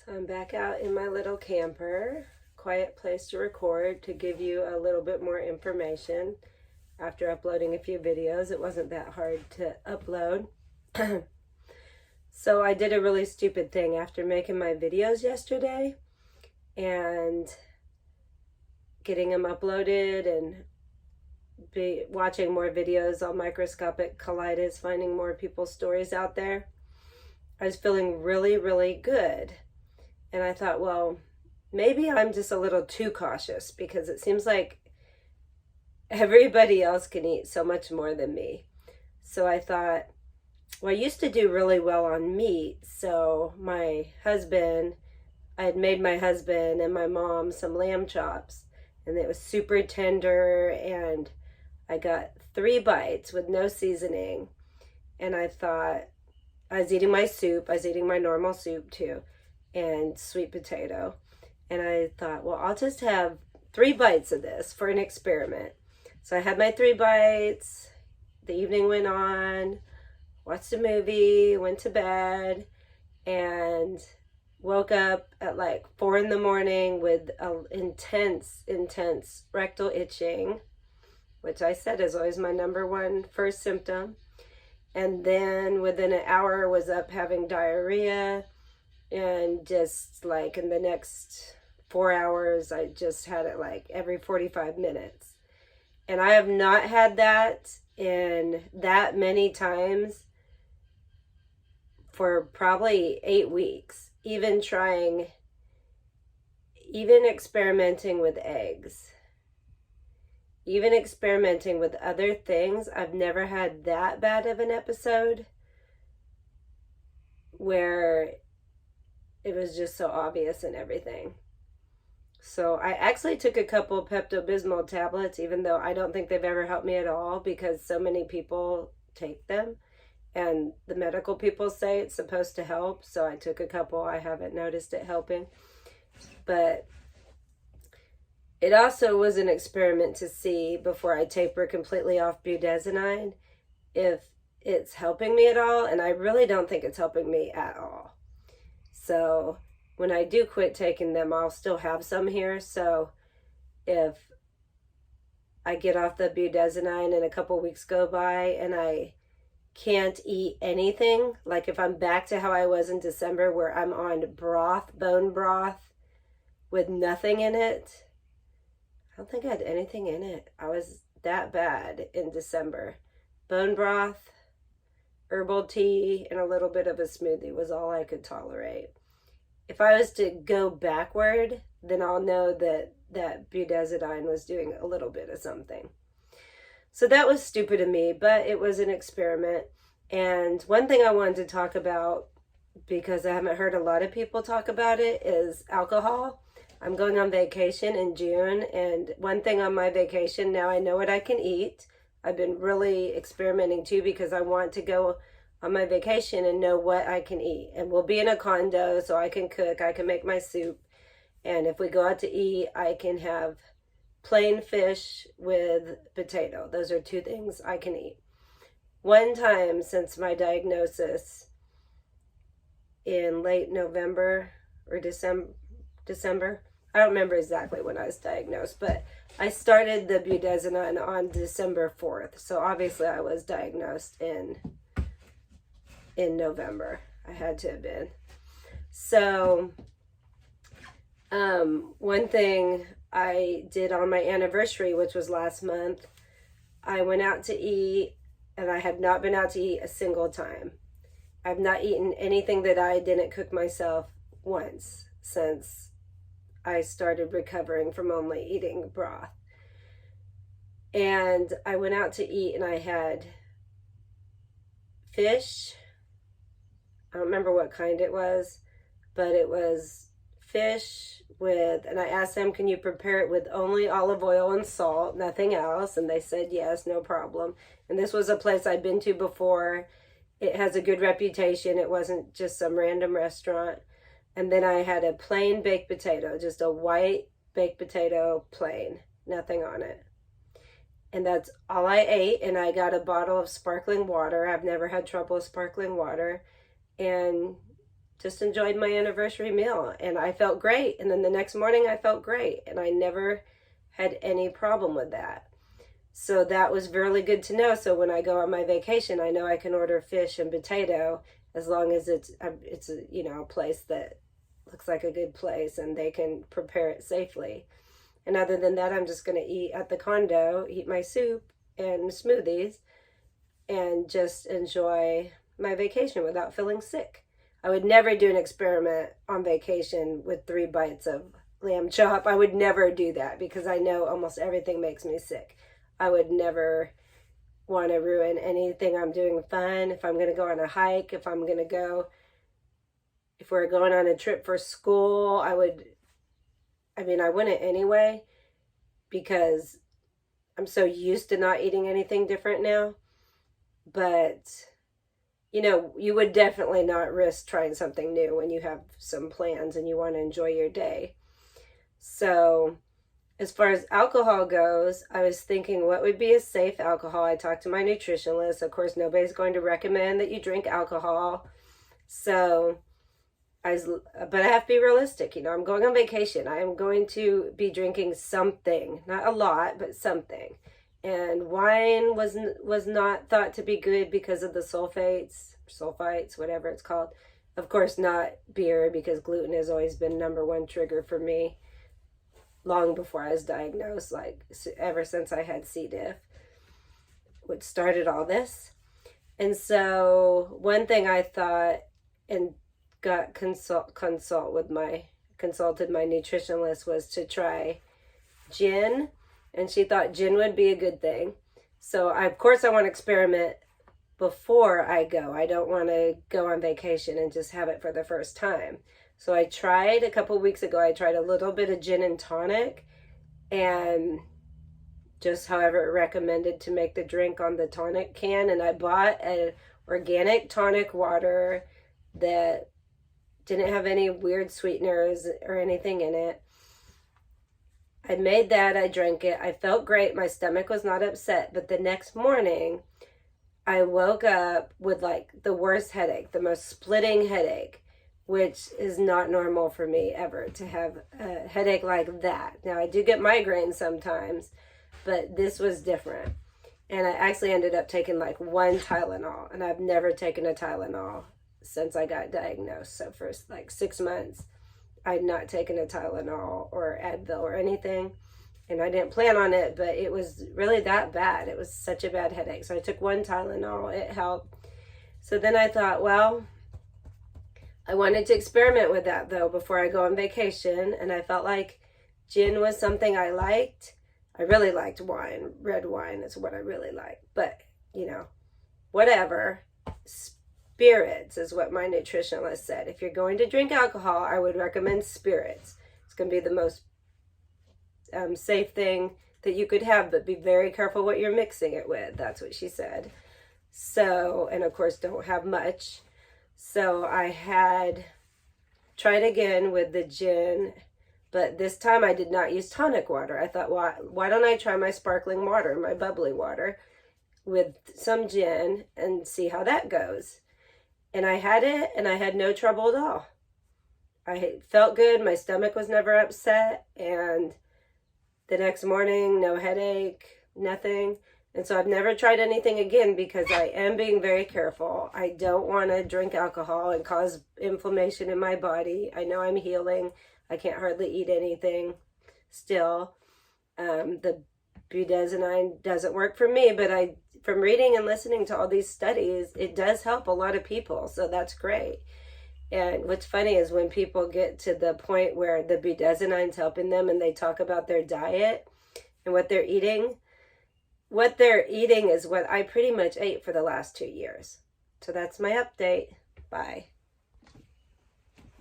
So I'm back out in my little camper, quiet place to record to give you a little bit more information. After uploading a few videos, it wasn't that hard to upload. So I did a really stupid thing after making my videos yesterday and getting them uploaded and watching more videos on microscopic colitis, finding more people's stories out there. I was feeling really, really good. And I thought, well, maybe I'm just a little too cautious because it seems like everybody else can eat so much more than me. So I thought, well, I used to do really well on meat. So I had made my husband and my mom some lamb chops, and it was super tender. And I got 3 bites with no seasoning. And I thought, I was eating my soup. I was eating my normal soup too, and sweet potato. And I thought, well, I'll just have 3 bites of this for an experiment. So I had my 3 bites. The evening went on, watched a movie, went to bed, and woke up at like 4 in the morning with intense rectal itching, which I said is always my number one first symptom. And then within an hour was up having diarrhea, and just like in the next 4 hours, I just had it like every 45 minutes. And I have not had that in that many times for probably 8 weeks, even experimenting with eggs, even experimenting with other things. I've never had that bad of an episode where it was just so obvious and everything. So I actually took a couple Pepto-Bismol tablets, even though I don't think they've ever helped me at all because so many people take them and the medical people say it's supposed to help. So I took a couple. I haven't noticed it helping. But it also was an experiment to see, before I taper completely off budesonide, if it's helping me at all. And I really don't think it's helping me at all. So when I do quit taking them, I'll still have some here. So if I get off the budesonide and a couple weeks go by and I can't eat anything, like if I'm back to how I was in December where I'm on broth, bone broth with nothing in it, I don't think I had anything in it. I was that bad in December. Bone broth, herbal tea, and a little bit of a smoothie was all I could tolerate. If I was to go backward, then I'll know that budesonide was doing a little bit of something. So that was stupid of me, but it was an experiment. And one thing I wanted to talk about, because I haven't heard a lot of people talk about it, is alcohol. I'm going on vacation in June, and one thing on my vacation, now I know what I can eat. I've been really experimenting too because I want to go on my vacation and know what I can eat. And we'll be in a condo, so I can cook, I can make my soup. And if we go out to eat, I can have plain fish with potato. Those are 2 things I can eat. One time since my diagnosis in late November or December, I don't remember exactly when I was diagnosed, but I started the budesonide on December 4th. So obviously I was diagnosed in November. I had to have been. So one thing I did on my anniversary, which was last month, I went out to eat, and I had not been out to eat a single time. I've not eaten anything that I didn't cook myself once since I started recovering from only eating broth. And I went out to eat, and I had fish. I don't remember what kind it was, but it was fish with, and I asked them, can you prepare it with only olive oil and salt, nothing else? And they said, yes, no problem. And this was a place I'd been to before. It has a good reputation. It wasn't just some random restaurant. And then I had a plain baked potato, just a white baked potato, plain, nothing on it. And that's all I ate. And I got a bottle of sparkling water. I've never had trouble with sparkling water. And just enjoyed my anniversary meal, and I felt great. And then the next morning I felt great, and I never had any problem with that. So that was really good to know. So when I go on my vacation, I know I can order fish and potato as long as it's a, you know, a place that looks like a good place and they can prepare it safely. And other than that, I'm just going to eat at the condo, eat my soup and smoothies, and just enjoy my vacation without feeling sick. I would never do an experiment on vacation with 3 bites of lamb chop. I would never do that because I know almost everything makes me sick. I would never want to ruin anything I'm doing fun. If I'm going to go on a hike, if we're going on a trip for school, I wouldn't anyway, because I'm so used to not eating anything different now. But, you know, you would definitely not risk trying something new when you have some plans and you want to enjoy your day. So, as far as alcohol goes, I was thinking what would be a safe alcohol. I talked to my nutritionist. Of course, nobody's going to recommend that you drink alcohol. So, but I have to be realistic. You know, I'm going on vacation. I am going to be drinking something, not a lot, but something. And wine was not thought to be good because of the sulfites, whatever it's called. Of course, not beer, because gluten has always been #1 trigger for me long before I was diagnosed, like ever since I had C. diff, which started all this. And so one thing I thought, and consulted my nutritionist, was to try gin, and she thought gin would be a good thing. So of course I want to experiment before I go. I don't want to go on vacation and just have it for the first time. So I tried a couple weeks ago, I tried a little bit of gin and tonic, and just however it recommended to make the drink on the tonic can. And I bought an organic tonic water that didn't have any weird sweeteners or anything in it. I made that, I drank it, I felt great, my stomach was not upset, but the next morning I woke up with like the worst headache, the most splitting headache, which is not normal for me ever to have a headache like that. Now, I do get migraines sometimes, but this was different. And I actually ended up taking like 1 Tylenol, and I've never taken a Tylenol since I got diagnosed. So for like 6 months, I'd not taken a Tylenol or Advil or anything. And I didn't plan on it, but it was really that bad. It was such a bad headache. So I took 1 Tylenol, it helped. So then I thought, well, I wanted to experiment with that though before I go on vacation, and I felt like gin was something I liked. I really liked wine. Red wine is what I really like. But, you know, whatever. Spirits is what my nutritionist said. If you're going to drink alcohol, I would recommend spirits. It's going to be the most safe thing that you could have, but be very careful what you're mixing it with. That's what she said. So, and of course, don't have much. So I had tried again with the gin, but this time I did not use tonic water. I thought, why don't I try my sparkling water, my bubbly water, with some gin and see how that goes. And I had it, and I had no trouble at all. I felt good. My stomach was never upset, and the next morning, no headache, nothing. And so I've never tried anything again because I am being very careful. I don't want to drink alcohol and cause inflammation in my body. I know I'm healing. I can't hardly eat anything still. The budesonide doesn't work for me, but from reading and listening to all these studies, it does help a lot of people. So that's great. And what's funny is when people get to the point where the budesonide's helping them and they talk about their diet and what they're eating is what I pretty much ate for the last 2 years. So that's my update. Bye.